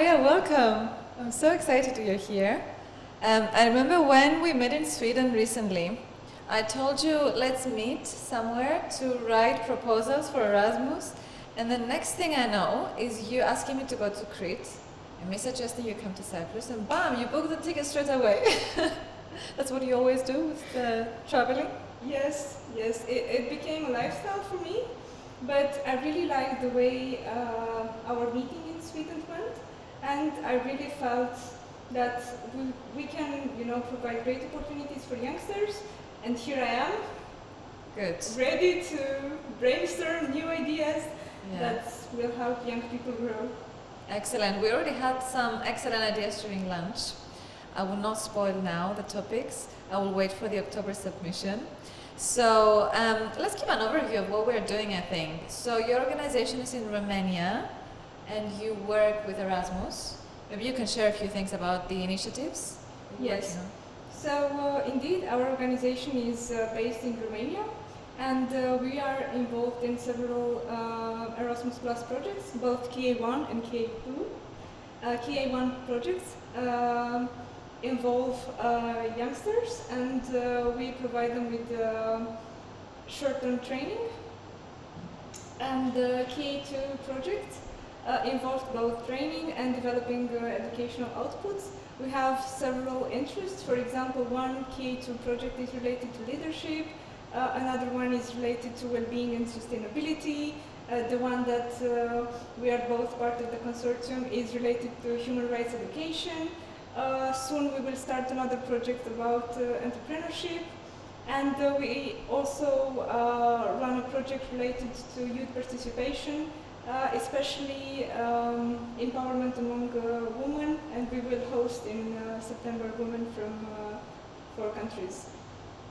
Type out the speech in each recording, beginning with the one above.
Anamaria, welcome. I'm so excited you're here. I remember when we met in Sweden recently, I told you let's meet somewhere to write proposals for Erasmus, and the next thing I know is you asking me to go to Crete, and me suggesting you come to Cyprus, and bam, you booked the ticket straight away. That's what you always do with traveling? Yes, it became a lifestyle for me, but I really liked the way our meeting in Sweden went, and I really felt that we can, provide great opportunities for youngsters, and here I am, Good. ready to brainstorm new ideas that will help young people grow. Excellent. We already had some excellent ideas during lunch. I will not spoil now the topics. I will wait for the October submission. So let's give an overview of what we're doing, I think. So your organization is in Romania and you work with Erasmus. Maybe you can share a few things about the initiatives? Yes. So indeed, our organization is based in Romania, and we are involved in several Erasmus Plus projects, both KA1 and KA2. KA1 projects involve youngsters, and we provide them with short-term training. And the KA2 project involves both training and developing educational outputs. We have several interests. For example, one KA2 project is related to leadership, another one is related to well-being and sustainability. The one that we are both part of the consortium is related to human rights education. Soon we will start another project about entrepreneurship, and we also run a project related to youth participation, especially empowerment among women, and we will host in September women from 4 countries.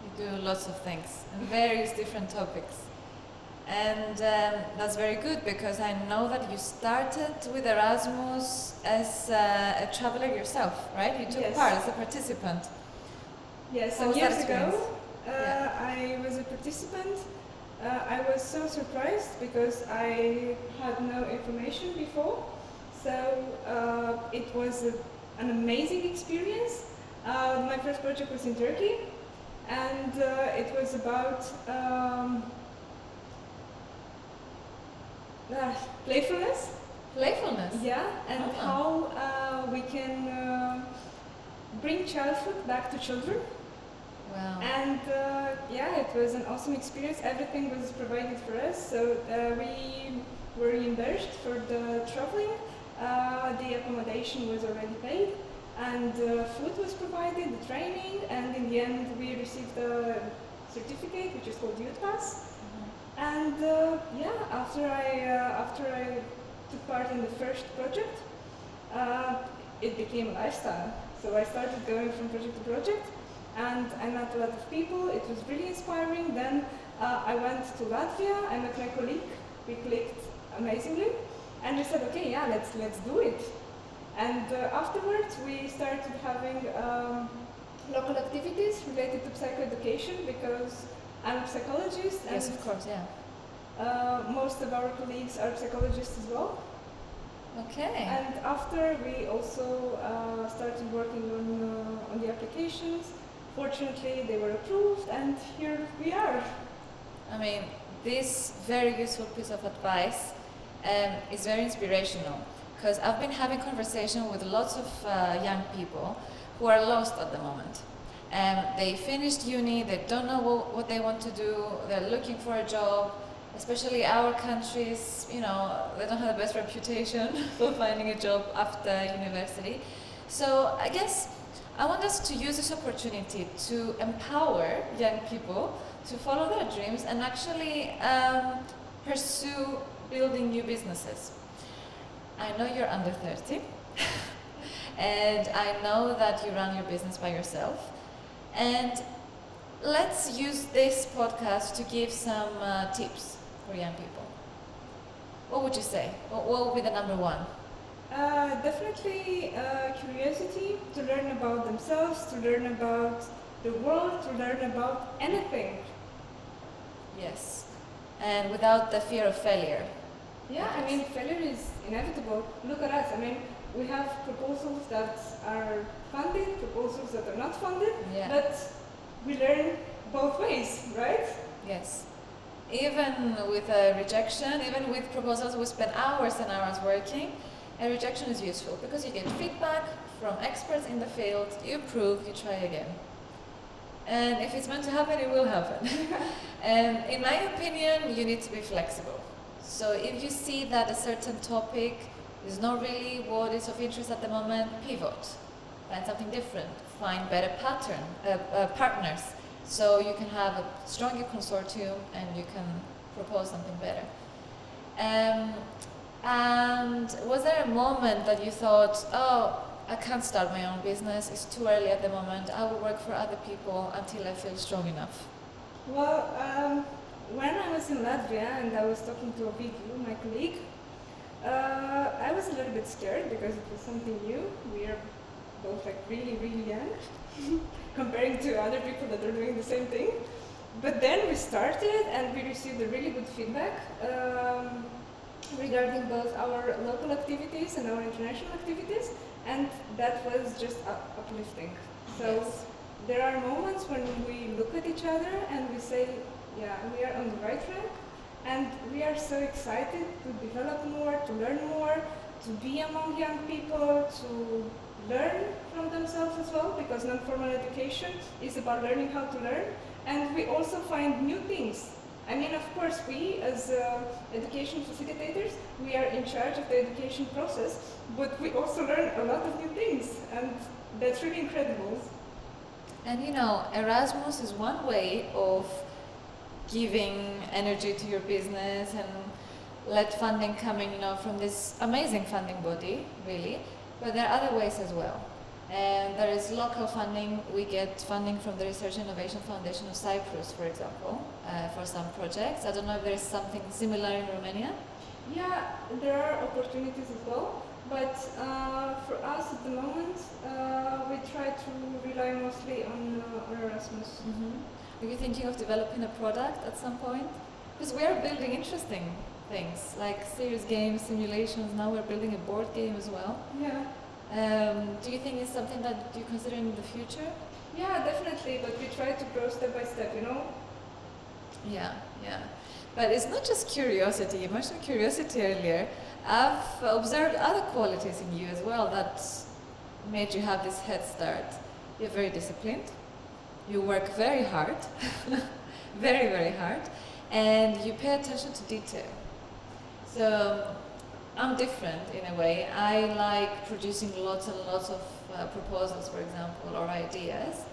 You do lots of things and various different topics. And that's very good, because I know that you started with Erasmus as a traveler yourself, right? You took part as a participant. Yes, some years ago I was a participant. I was so surprised because I had no information before. So it was an amazing experience. My first project was in Turkey, and it was about playfulness. Playfulness? Yeah, and how we can bring childhood back to children. Wow. And it was an awesome experience. Everything was provided for us, so we were reimbursed for the traveling. The accommodation was already paid, and food was provided, the training, and in the end we received a certificate which is called Youth Pass. And after I took part in the first project, it became a lifestyle. So I started going from project to project, and I met a lot of people. It was really inspiring. Then I went to Latvia. I met my colleague. We clicked amazingly, and we said, okay, let's do it. And afterwards, we started having local activities related to psychoeducation, because I'm a psychologist. Yes, of course, Most of our colleagues are psychologists as well. Okay. And after, we also started working on the applications. Fortunately, they were approved, and here we are. I mean, this very useful piece of advice is very inspirational, because I've been having conversation with lots of young people who are lost at the moment. They finished uni, they don't know what they want to do, they're looking for a job, especially our countries, they don't have the best reputation for finding a job after university. So I guess I want us to use this opportunity to empower young people to follow their dreams and actually pursue building new businesses. I know you're under 30, and I know that you run your business by yourself. And let's use this podcast to give some tips for young people. What would you say? What would be the number one? Definitely curiosity, to learn about themselves, to learn about the world, to learn about anything. Yes, and without the fear of failure. Yeah, I mean, failure is inevitable. Look at us. I mean, we have proposals that are funded, proposals that are not funded, Yeah. but we learn both ways, right? Yes. Even with a rejection, even with proposals we spend hours and hours working, a rejection is useful because you get feedback from experts in the field, you improve, you try again. And if it's meant to happen, it will happen. And in my opinion, you need to be flexible. So if you see that a certain topic is not really what is of interest at the moment, pivot. Find something different. Find better partners. So you can have a stronger consortium and you can propose something better. And was there a moment that you thought, oh, I can't start my own business, it's too early at the moment, I will work for other people until I feel strong enough? Well, when I was in Latvia and I was talking to Ovidiu, my colleague, I was a little bit scared because it was something new. We are both like really, really young comparing to other people that are doing the same thing. But then we started and we received a really good feedback regarding both our local activities and our international activities, and that was just uplifting. So Yes. there are moments when we look at each other and we say, yeah, we are on the right track, and we are so excited to develop more, to learn more, to be among young people, to learn from themselves as well, because non-formal education is about learning how to learn, and we also find new things. I mean, of course, we as education facilitators, we are in charge of the education process, but we also learn a lot of new things, and that's really incredible. And you know, Erasmus is one way of giving energy to your business and let funding coming, you know, from this amazing funding body, really. But there are other ways as well. And there is local funding. We get funding from the Research Innovation Foundation of Cyprus, for example, for some projects. I don't know if there is something similar in Romania. Yeah, there are opportunities as well, but for us at the moment, we try to rely mostly on Erasmus. Are you thinking of developing a product at some point? Because we are building interesting things, like serious games, simulations. Now we're building a board game as well. Yeah. Do you think it's something that you consider in the future? Yeah, definitely, but we try to grow step by step, you know? Yeah, yeah. But it's not just curiosity. You mentioned curiosity earlier. I've observed other qualities in you as well that made you have this head start. You're very disciplined. You work very hard, very, very hard, and you pay attention to detail. So I'm different in a way. I like producing lots and lots of proposals, for example, or ideas,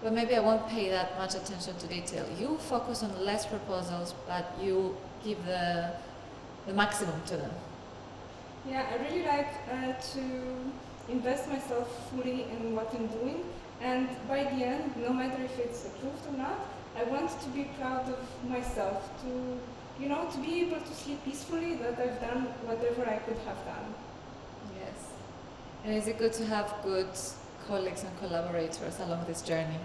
but maybe I won't pay that much attention to detail. You focus on less proposals, but you give the maximum to them. Yeah, I really like to invest myself fully in what I'm doing, and by the end, no matter if it's approved or not, I want to be proud of myself, to to be able to sleep peacefully that I've done whatever I could have done. Yes. And is it good to have good colleagues and collaborators along this journey?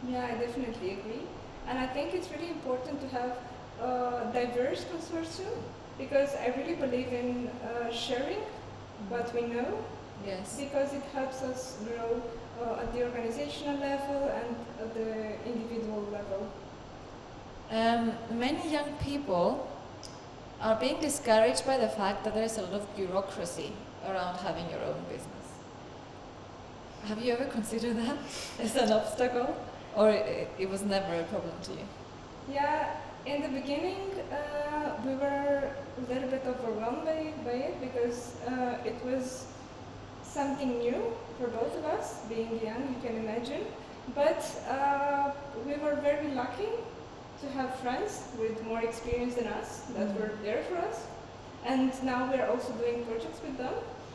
Yeah, I definitely agree. And I think it's really important to have a diverse consortium, because I really believe in sharing what we know, Yes. because it helps us grow at the organizational level and at the individual level. Many young people are being discouraged by the fact that there is a lot of bureaucracy around having your own business. Have you ever considered that as an obstacle, or it was never a problem to you? Yeah, in the beginning we were a little bit overwhelmed by it, because it was something new for both of us, being young, you can imagine. But we were very lucky to have friends with more experience than us that were there for us, and now we're also doing projects with them.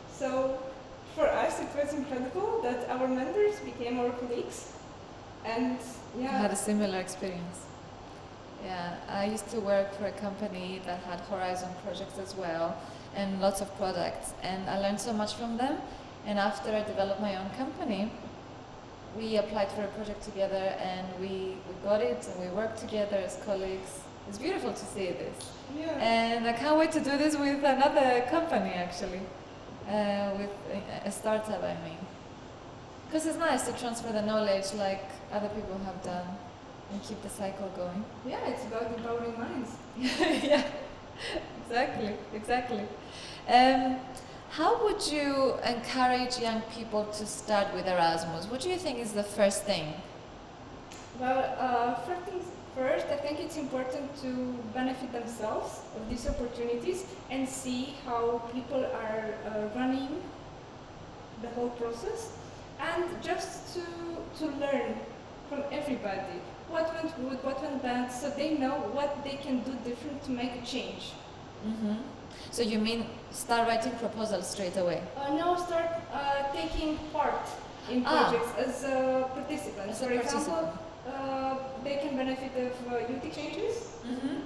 So for us it was incredible that our members became our colleagues, and yeah. I had a similar experience. Yeah, I used to work for a company that had Horizon projects as well, and lots of products, and I learned so much from them. And after I developed my own company, we applied for a project together, and we got it, and we worked together as colleagues. It's beautiful to see this. Yeah. And I can't wait to do this with another company, actually. with a startup, I mean. Because it's nice to transfer the knowledge like other people have done and keep the cycle going. Yeah, it's about empowering minds. Yeah, exactly. How would you encourage young people to start with Erasmus? What do you think is the first thing? Well, first things first, I think it's important to benefit themselves of these opportunities and see how people are running the whole process, and just to learn from everybody what went good, what went bad, so they know what they can do different to make a change. Mm-hmm. So you mean start writing proposals straight away? Now start taking part in projects as participants. For example, they can benefit of youth exchanges,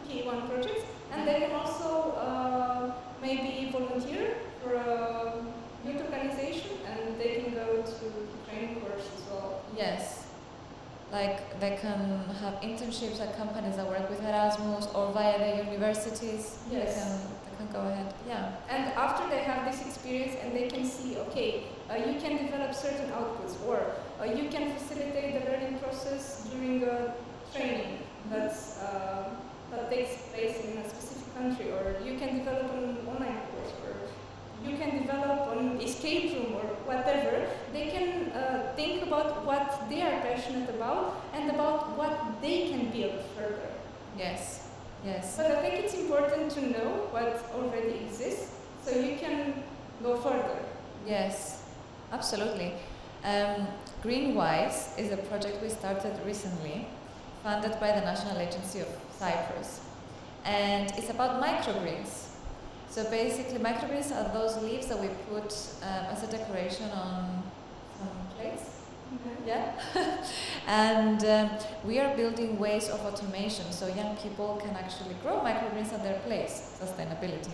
K1 projects, and they can also maybe volunteer for a youth organization, and they can go to training course as well. Yes. Like they can have internships at companies that work with Erasmus or via their universities. Yes. They can go ahead. Yeah. And after they have this experience and they can see, okay, you can develop certain outputs, or you can facilitate the learning process during a training that takes place in a specific country, or you can develop an online course, or you can develop an escape room or whatever. They can think about what they are passionate about and about what they can build further. Yes. But I think it's important to know what already exists so you can go further. Yes, absolutely. Greenwise is a project we started recently, funded by the National Agency of Cyprus. And it's about microgreens. So basically, microgreens are those leaves that we put as a decoration on some plates. Mm-hmm. Yeah. And we are building ways of automation so young people can actually grow microgreens at their place. Sustainability.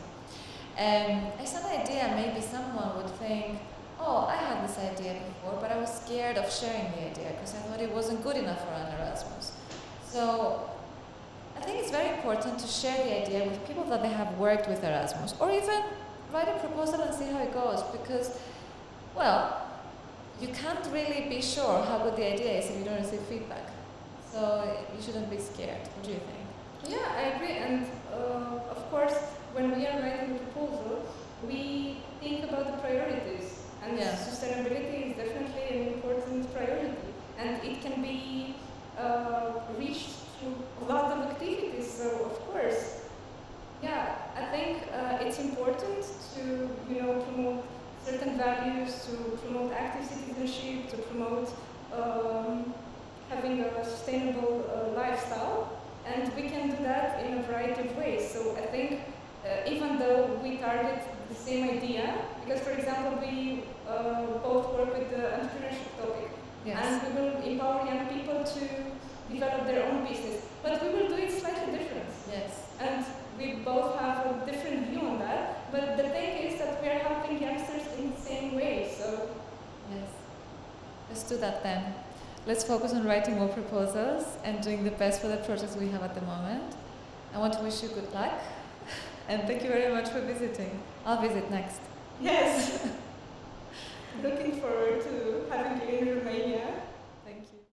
As an idea, maybe someone would think, oh, I had this idea before, but I was scared of sharing the idea because I thought it wasn't good enough for an Erasmus. So I think it's very important to share the idea with people that they have worked with Erasmus, or even write a proposal and see how it goes, because, well, you can't really be sure how good the idea is if you don't receive feedback. So you shouldn't be scared. What do you think? Yeah, I agree. And of course, when we are writing a proposal, we think about the priorities. And sustainability is definitely an important priority. And it can be reached through a lot of activities. So, of course, yeah, I think it's important to, promote certain values, to promote active citizenship, to promote having a sustainable lifestyle. And we can do that in a variety of ways. So I think even though we target the same idea, because for example we both work with the entrepreneurship topic, and we will empower young people to develop their own business, but we will do it slightly different. Yes. And we both have a different view on that, but the thing is that we are helping youngsters in the same way, so... Yes. Let's do that then. Let's focus on writing more proposals and doing the best for the projects we have at the moment. I want to wish you good luck, and thank you very much for visiting. I'll visit next. Yes! Looking forward to having you in Romania.